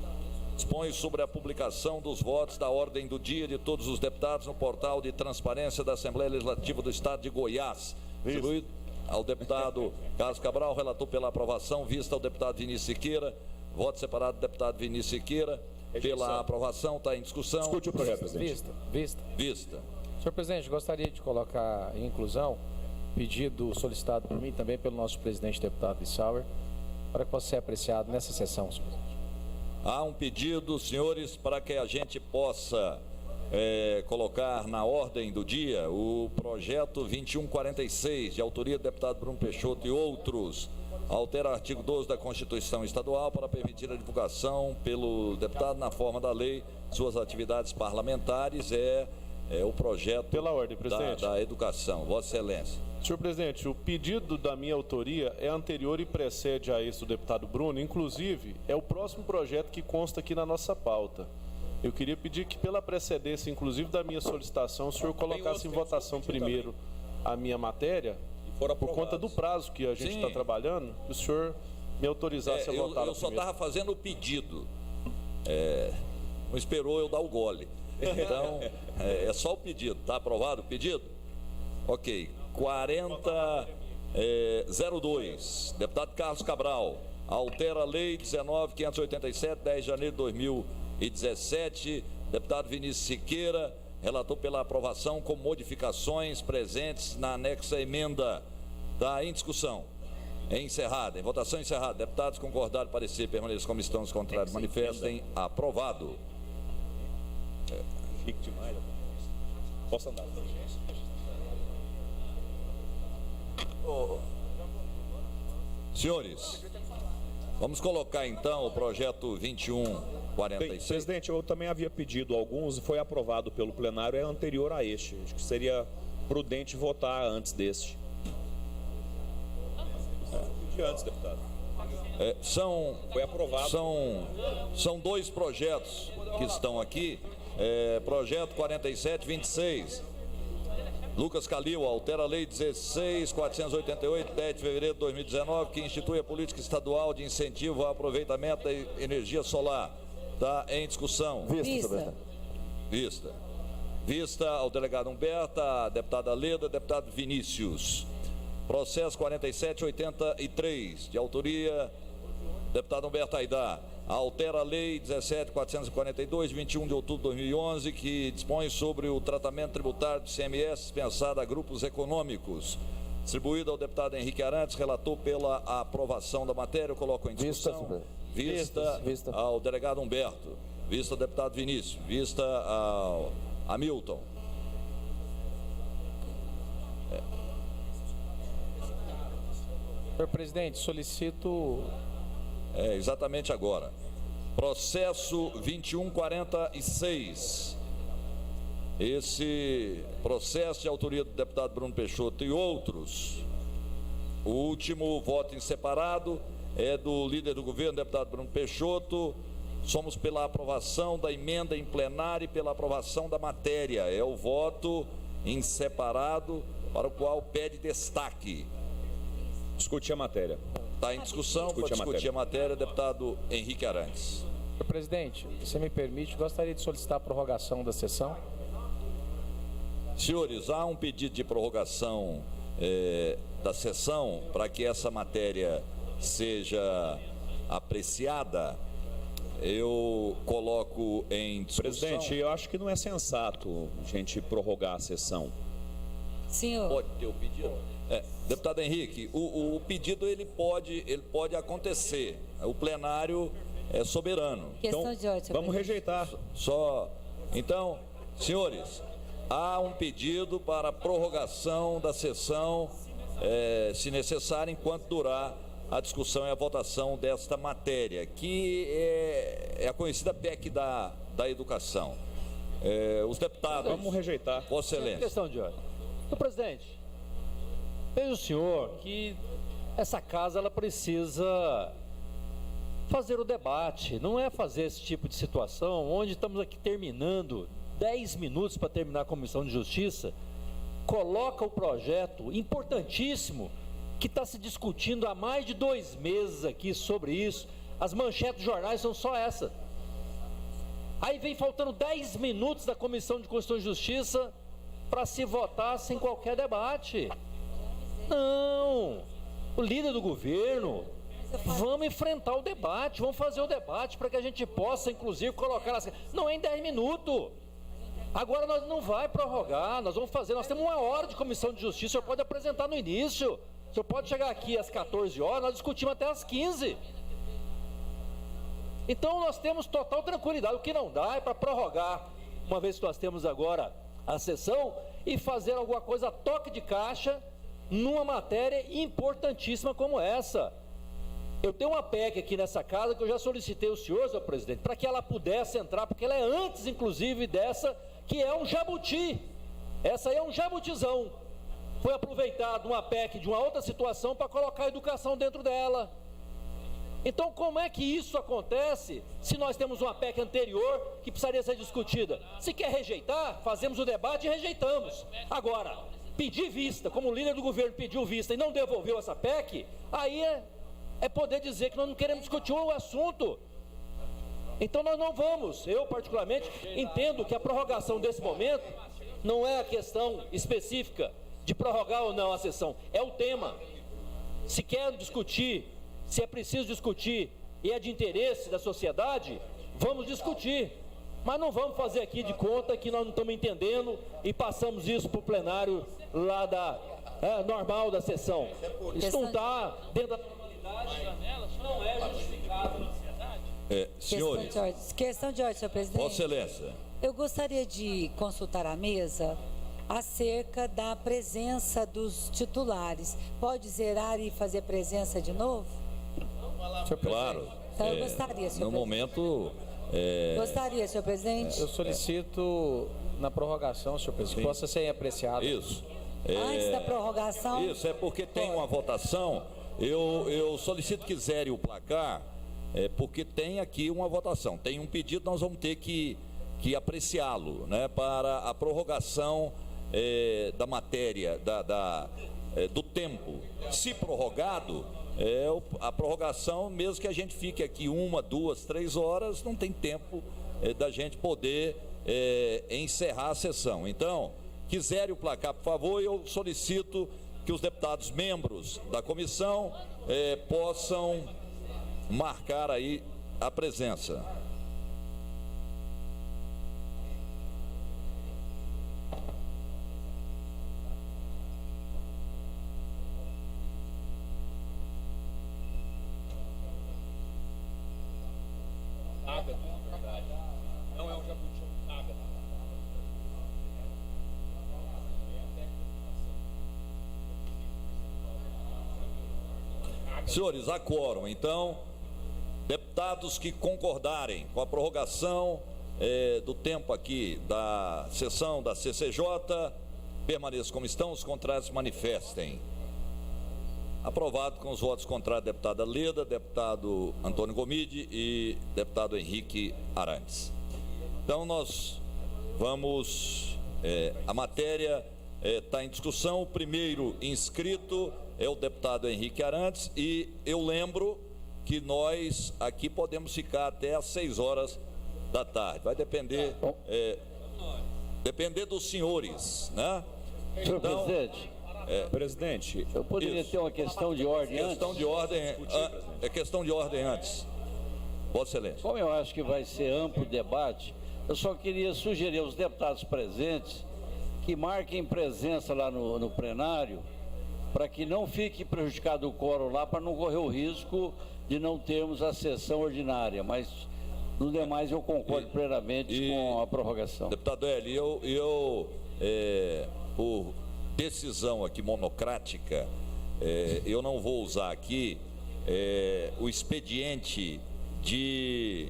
Dispõe sobre a publicação dos votos da ordem do dia de todos os deputados no portal de transparência da Assembleia Legislativa do Estado de Goiás. Distribuído ao deputado Carlos Cabral, relator pela aprovação, vista ao deputado Vinícius Siqueira, voto separado do deputado Vinícius Siqueira, pela aprovação, está em discussão. Discute o projeto, presidente. Vista. Senhor presidente, gostaria de colocar em inclusão pedido solicitado por mim também pelo nosso presidente deputado Lissauer, para que possa ser apreciado nessa sessão, senhor presidente. Há um pedido, senhores, para que a gente possa colocar na ordem do dia o projeto 2146, de autoria do deputado Bruno Peixoto e outros, altera o artigo 12 da Constituição Estadual para permitir a divulgação pelo deputado na forma da lei suas atividades parlamentares. O projeto pela ordem, presidente, da educação. Vossa Excelência. Senhor presidente, o pedido da minha autoria é anterior e precede a esse do deputado Bruno, inclusive é o próximo projeto que consta aqui na nossa pauta. Eu queria pedir que, pela precedência, inclusive da minha solicitação, o senhor colocasse em votação primeiro a minha matéria, por conta do prazo que a gente está trabalhando, que o senhor me autorizasse a votar. Eu só estava fazendo o pedido, não esperou eu dar o gole. Então, é só o pedido. Está aprovado o pedido? Ok. 4002, deputado Carlos Cabral, altera a lei 19.587, 10 de janeiro de 2017, deputado Vinícius Siqueira, relator pela aprovação com modificações presentes na anexa emenda. Está em discussão. É encerrada. Em votação encerrada. Deputados concordaram, parecer, permaneçam como estão, os contrários manifestem. Aprovado. Fique demais. Posso andar. Senhores, vamos colocar então o projeto 2146. Presidente, eu também havia pedido alguns e foi aprovado pelo plenário, é anterior a este. Acho que seria prudente votar antes deste. Antes, deputado. Foi aprovado. São dois projetos que estão aqui. Projeto 4726. Lucas Calil, altera a lei 16.488, 10 de fevereiro de 2019, que institui a política estadual de incentivo ao aproveitamento da energia solar. Está em discussão. Vista ao delegado Humberto, a deputada Leda, deputado Vinícius. Processo 4783, de autoria deputado Humberto Aidar. Altera a lei 17.442, 21 de outubro de 2011, que dispõe sobre o tratamento tributário do ICMS dispensado a grupos econômicos. Distribuído ao deputado Henrique Arantes, relator pela aprovação da matéria. Eu coloco em discussão. Vista ao delegado Humberto. Vista ao deputado Vinícius. Vista ao Hamilton. Senhor presidente, solicito... É exatamente agora. Processo 2146. Esse processo de autoria do deputado Bruno Peixoto e outros. O último voto em separado é do líder do governo, deputado Bruno Peixoto. Somos pela aprovação da emenda em plenário e pela aprovação da matéria. É o voto em separado para o qual pede destaque. Discutir a matéria. Está em discussão, para discutir a matéria, deputado Henrique Arantes. Senhor presidente, se você me permite, gostaria de solicitar a prorrogação da sessão. Senhores, há um pedido de prorrogação da sessão para que essa matéria seja apreciada. Eu coloco em discussão... Presidente, eu acho que não é sensato a gente prorrogar a sessão. Senhor. Pode ter o pedido? Deputado Henrique, o pedido ele pode acontecer. O plenário é soberano. Questão Então, de ordem, vamos rejeitar. Então, senhores, há um pedido para prorrogação da sessão, se necessário, enquanto durar a discussão e a votação desta matéria, que é a conhecida PEC da educação. Os deputados... Vamos rejeitar. Vossa Excelência. Questão de ordem. Senhor presidente, veja o senhor que essa casa ela precisa fazer o debate, não é fazer esse tipo de situação onde estamos aqui terminando 10 minutos para terminar a Comissão de Justiça, coloca o projeto importantíssimo que está se discutindo há mais de 2 meses aqui sobre isso. As manchetes dos jornais são só essa. Aí vem faltando 10 minutos da Comissão de Constituição e Justiça para se votar sem qualquer debate. Não, o líder do governo, vamos enfrentar o debate, vamos fazer o debate para que a gente possa, inclusive, colocar... Não é em 10 minutos. Agora nós não vai prorrogar, nós vamos fazer, nós temos 1 hora de Comissão de Justiça, o senhor pode apresentar no início, o senhor pode chegar aqui às 14 horas, nós discutimos até às 15. Então nós temos total tranquilidade, o que não dá é para prorrogar, uma vez que nós temos agora a sessão, e fazer alguma coisa a toque de caixa, numa matéria importantíssima como essa. Eu tenho uma PEC aqui nessa casa que eu já solicitei ao senhor presidente, para que ela pudesse entrar, porque ela é antes, inclusive, dessa, que é um jabuti. Essa aí é um jabutizão. Foi aproveitado uma PEC de uma outra situação para colocar a educação dentro dela. Então, como é que isso acontece se nós temos uma PEC anterior que precisaria ser discutida? Se quer rejeitar, fazemos o debate e rejeitamos. Agora, pedir vista, como o líder do governo pediu vista e não devolveu essa PEC, aí é poder dizer que nós não queremos discutir o assunto. Então nós não vamos, eu particularmente entendo que a prorrogação desse momento não é a questão específica de prorrogar ou não a sessão, é o tema. Se quer discutir, se é preciso discutir e é de interesse da sociedade, vamos discutir. Mas não vamos fazer aqui de conta que nós não estamos entendendo e passamos isso para o plenário lá normal da sessão. Isso não está dentro da normalidade, não é justificado. Senhores, Questão de ordem, senhor presidente. Vossa Excelência. Eu gostaria de consultar a mesa acerca da presença dos titulares. Pode zerar e fazer presença de novo? Claro. Então eu gostaria, senhor no presidente. momento... Gostaria, senhor presidente. Eu solicito na prorrogação, senhor presidente, que possa ser apreciado. Isso. Antes da prorrogação? Isso, é porque tem uma votação. Eu solicito que zere o placar, porque tem aqui uma votação. Tem um pedido, nós vamos ter que apreciá-lo, né, para a prorrogação da matéria, do tempo. Se prorrogado, a prorrogação, mesmo que a gente fique aqui 1, 2, 3 horas, não tem tempo da gente poder encerrar a sessão. Então, que zere o placar, por favor, e eu solicito que os deputados membros da comissão possam marcar aí a presença. Não é um jabuti, é um ágata. Senhores, há quórum. Então, deputados que concordarem com a prorrogação do tempo aqui da sessão da CCJ, permaneçam como estão, os contrários se manifestem. Aprovado com os votos contrários, deputada Leda, deputado Antônio Gomide e deputado Henrique Arantes. Então, nós vamos... a matéria está em discussão. O primeiro inscrito é o deputado Henrique Arantes, e eu lembro que nós aqui podemos ficar até às 6 horas da tarde. Vai depender, depender dos senhores, né? Senhor presidente, presidente, eu poderia ter uma questão de ordem questão de ordem, questão de ordem antes. Vossa Excelência. Como eu acho que vai ser amplo o debate, eu só queria sugerir aos deputados presentes que marquem presença lá no plenário, para que não fique prejudicado o quórum lá, para não correr o risco de não termos a sessão ordinária. Mas, no demais, eu concordo plenamente com a prorrogação. Deputado Eli, por decisão aqui monocrática, eu não vou usar aqui o expediente de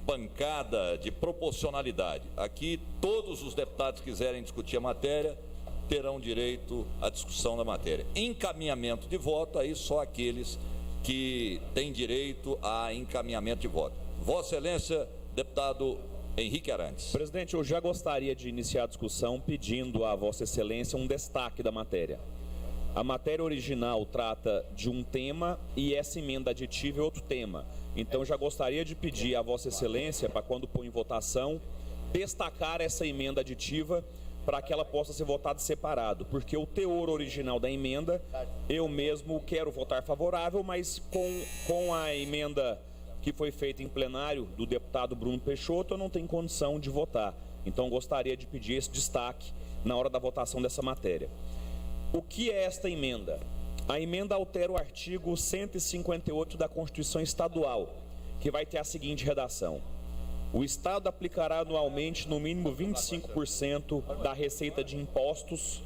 bancada, de proporcionalidade. Aqui, todos os deputados que quiserem discutir a matéria terão direito à discussão da matéria. Encaminhamento de voto, aí só aqueles que têm direito a encaminhamento de voto. Vossa Excelência, deputado Henrique Arantes. Presidente, eu já gostaria de iniciar a discussão pedindo a Vossa Excelência um destaque da matéria. A matéria original trata de um tema e essa emenda aditiva é outro tema. Então, já gostaria de pedir a Vossa Excelência, para quando pôr em votação, destacar essa emenda aditiva para que ela possa ser votada separado, porque o teor original da emenda, eu mesmo quero votar favorável, mas com a emenda que foi feita em plenário do deputado Bruno Peixoto, eu não tenho condição de votar. Então, gostaria de pedir esse destaque na hora da votação dessa matéria. O que é esta emenda? A emenda altera o artigo 158 da Constituição Estadual, que vai ter a seguinte redação: o Estado aplicará anualmente no mínimo 25% da receita de impostos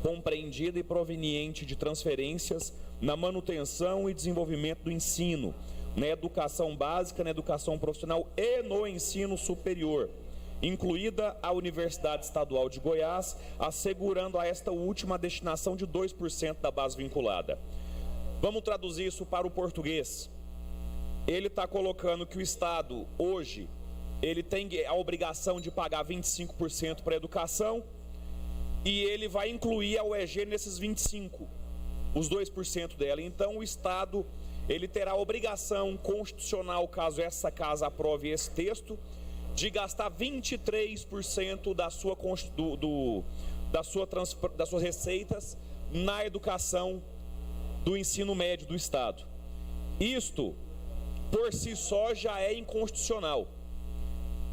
compreendida e proveniente de transferências na manutenção e desenvolvimento do ensino, na educação básica, na educação profissional e no ensino superior, incluída a Universidade Estadual de Goiás, assegurando a esta última a destinação de 2% da base vinculada. Vamos traduzir isso para o português. Ele está colocando que o Estado, hoje, ele tem a obrigação de pagar 25% para a educação e ele vai incluir a UEG nesses 25%, os 2% dela. Então, o Estado, ele terá a obrigação constitucional, caso essa casa aprove esse texto, de gastar 23% das suas receitas na educação do ensino médio do Estado. Isto, por si só, já é inconstitucional.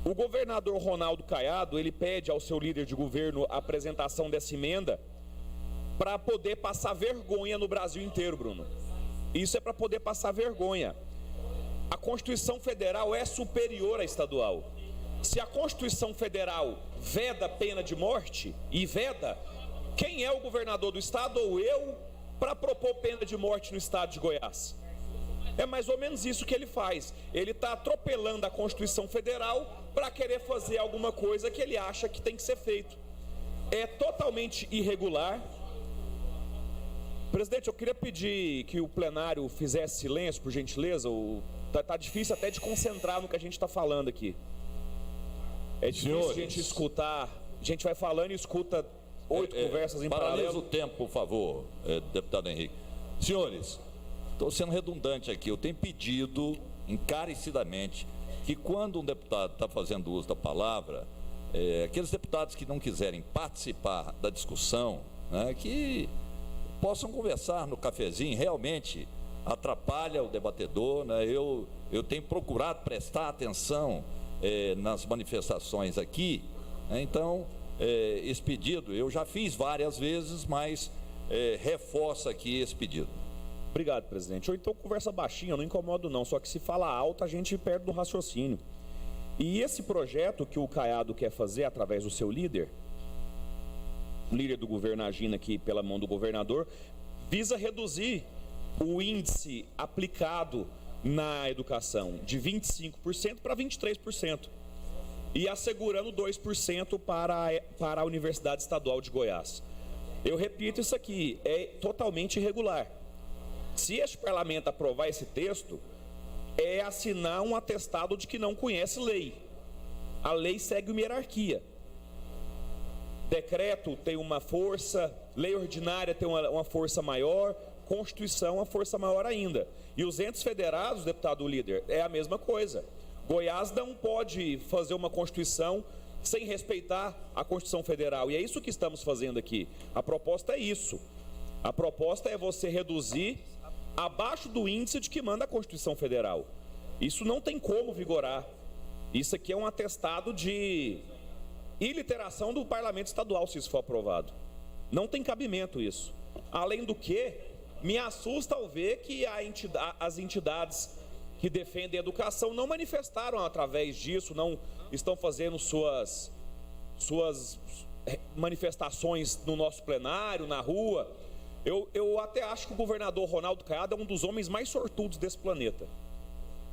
O governador Ronaldo Caiado, ele pede ao seu líder de governo a apresentação dessa emenda para poder passar vergonha no Brasil inteiro, Bruno. Isso é para poder passar vergonha. A Constituição Federal é superior à estadual. Se a Constituição Federal veda pena de morte, e veda, quem é o governador do estado ou eu para propor pena de morte no estado de Goiás? É mais ou menos isso que ele faz. Ele está atropelando a Constituição Federal para querer fazer alguma coisa que ele acha que tem que ser feito. É totalmente irregular. Presidente, eu queria pedir que o plenário fizesse silêncio, por gentileza. Tá difícil até de concentrar no que a gente está falando aqui. É difícil a gente escutar. A gente vai falando e escuta 8 conversas em paralelo. Paralisa o tempo, por favor, deputado Henrique. Senhores, estou sendo redundante aqui. Eu tenho pedido encarecidamente que quando um deputado está fazendo uso da palavra, aqueles deputados que não quiserem participar da discussão, né, que possam conversar no cafezinho, realmente atrapalha o debatedor, né? Eu tenho procurado prestar atenção nas manifestações aqui, né? Então, esse pedido eu já fiz várias vezes, mas reforço aqui esse pedido. Obrigado, presidente. Ou então conversa baixinho, eu não incomodo não, só que se fala alto a gente perde do raciocínio. E esse projeto que o Caiado quer fazer através do seu líder, o líder do governo agindo aqui pela mão do governador, visa reduzir o índice aplicado na educação de 25% para 23%. E assegurando 2% para a Universidade Estadual de Goiás. Eu repito, isso aqui é totalmente irregular. Se este parlamento aprovar esse texto, é assinar um atestado de que não conhece lei. A lei segue uma hierarquia. Decreto tem uma força, lei ordinária tem uma força maior, Constituição uma força maior ainda. E os entes federados, deputado líder, é a mesma coisa. Goiás não pode fazer uma Constituição sem respeitar a Constituição Federal. E é isso que estamos fazendo aqui. A proposta é isso. A proposta é você reduzir abaixo do índice de que manda a Constituição Federal. Isso não tem como vigorar. Isso aqui é um atestado de iliteração do Parlamento Estadual, se isso for aprovado. Não tem cabimento isso. Além do que, me assusta ao ver que as entidades que defendem a educação não manifestaram através disso, não estão fazendo suas manifestações no nosso plenário, na rua. Eu até acho que o governador Ronaldo Caiado é um dos homens mais sortudos desse planeta.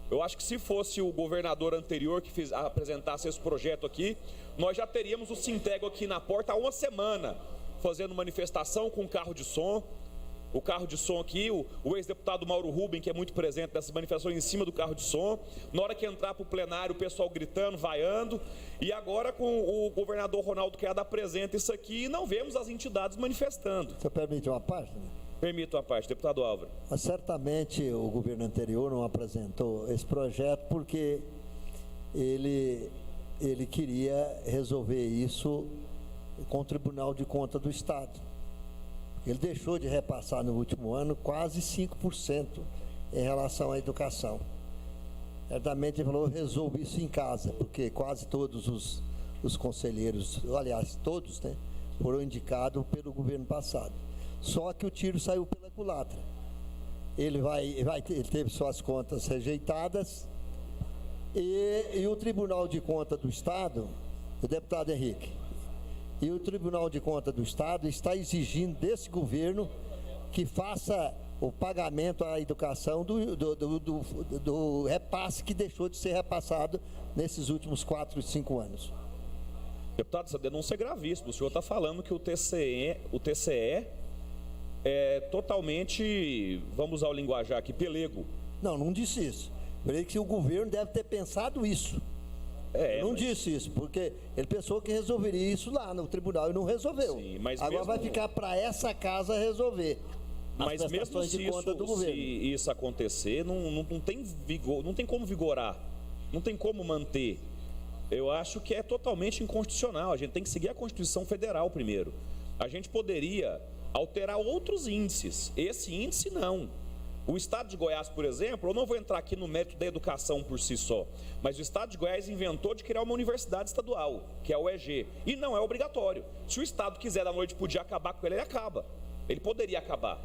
Eu acho que se fosse o governador anterior que apresentasse esse projeto aqui, nós já teríamos o Sintego aqui na porta há uma semana, fazendo manifestação com carro de som. O carro de som aqui, o ex-deputado Mauro Rubem, que é muito presente nessas manifestações, em cima do carro de som. Na hora que entrar para o plenário, o pessoal gritando, vaiando. E agora com o governador Ronaldo Caiado apresenta isso aqui e não vemos as entidades manifestando. Você permite uma parte? Permito uma parte, deputado Álvaro. Mas certamente o governo anterior não apresentou esse projeto porque ele queria resolver isso com o Tribunal de Contas do Estado. Ele deixou de repassar no último ano quase 5% em relação à educação. Certamente ele falou, eu resolvo isso em casa, porque quase todos os conselheiros, aliás, todos, né, foram indicados pelo governo passado. Só que o tiro saiu pela culatra. Ele teve suas contas rejeitadas e o Tribunal de Contas do Estado, o deputado Henrique, e o Tribunal de Contas do Estado está exigindo desse governo que faça o pagamento à educação do repasse que deixou de ser repassado nesses últimos 4 e 5 anos. Deputado, essa denúncia é gravíssima. O senhor está falando que o TCE é totalmente, vamos usar o linguajar aqui, pelego. Não disse isso. Eu falei que o governo deve ter pensado isso. Disse isso, porque ele pensou que resolveria isso lá no tribunal e não resolveu. Sim, mas agora vai ficar para essa casa resolver. Mas mesmo se isso acontecer, não tem vigor, não tem como vigorar, não tem como manter. Eu acho que é totalmente inconstitucional. A gente tem que seguir a Constituição Federal primeiro. A gente poderia alterar outros índices. Esse índice não. O Estado de Goiás, por exemplo, eu não vou entrar aqui no mérito da educação por si só, mas o Estado de Goiás inventou de criar uma universidade estadual, que é a UEG, e não é obrigatório. Se o Estado quiser da noite para o dia acabar com ele, ele acaba. Ele poderia acabar.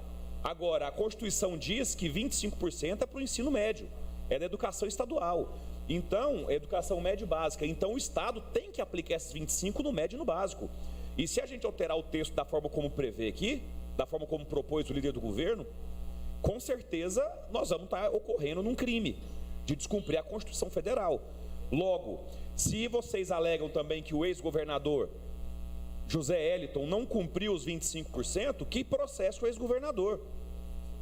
Agora, a Constituição diz que 25% é para o ensino médio, é da educação estadual. Então, educação média e básica. Então, o Estado tem que aplicar esses 25% no médio e no básico. E se a gente alterar o texto da forma como prevê aqui, da forma como propôs o líder do governo, com certeza nós vamos estar ocorrendo num crime de descumprir a Constituição Federal. Logo, se vocês alegam também que o ex-governador José Eliton não cumpriu os 25%, que processe o ex-governador.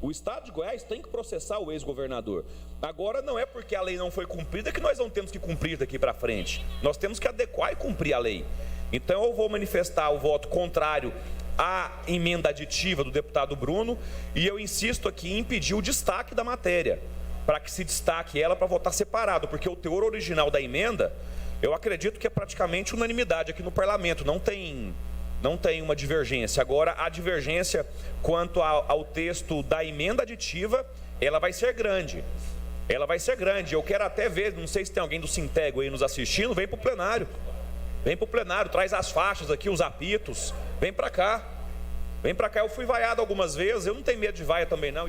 O Estado de Goiás tem que processar o ex-governador. Agora, não é porque a lei não foi cumprida que nós não temos que cumprir daqui para frente. Nós temos que adequar e cumprir a lei. Então, eu vou manifestar o voto contrário à emenda aditiva do deputado Bruno e eu insisto aqui em pedir o destaque da matéria, para que se destaque ela para votar separado, porque o teor original da emenda, eu acredito que é praticamente unanimidade aqui no parlamento, não tem uma divergência. Agora, a divergência quanto ao texto da emenda aditiva, ela vai ser grande. Ela vai ser grande. Eu quero até ver, não sei se tem alguém do Sintego aí nos assistindo, vem para o plenário. Vem para o plenário, traz as faixas aqui, os apitos. Vem para cá. Vem para cá. Eu fui vaiado algumas vezes, eu não tenho medo de vaia também não.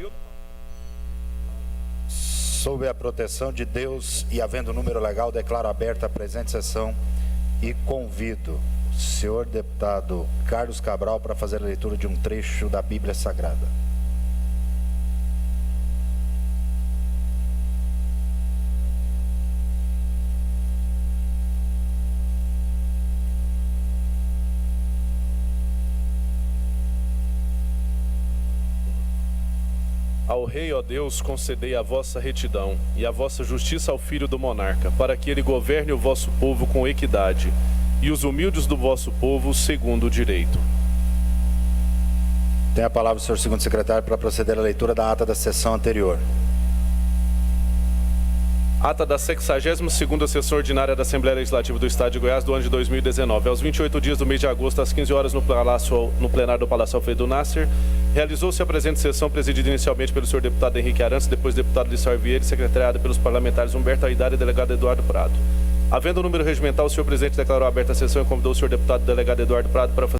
Sob a proteção de Deus e havendo número legal, declaro aberta a presente sessão e convido o senhor deputado Carlos Cabral para fazer a leitura de um trecho da Bíblia Sagrada. Ao rei, ó Deus, concedei a vossa retidão e a vossa justiça ao filho do monarca, para que ele governe o vosso povo com equidade e os humildes do vosso povo segundo o direito. Tem a palavra o senhor segundo secretário para proceder à leitura da ata da sessão anterior. Ata da 62ª Sessão Ordinária da Assembleia Legislativa do Estado de Goiás do ano de 2019. Aos 28 dias do mês de agosto, às 15 horas, no plenário do Palácio Alfredo Nasser, realizou-se a presente sessão, presidida inicialmente pelo senhor deputado Henrique Arantes, depois deputado Lissauer Vieira, secretariada pelos parlamentares Humberto Aidar e delegado Eduardo Prado. Havendo o número regimental, o senhor presidente declarou aberta a sessão e convidou o senhor deputado delegado Eduardo Prado para fazer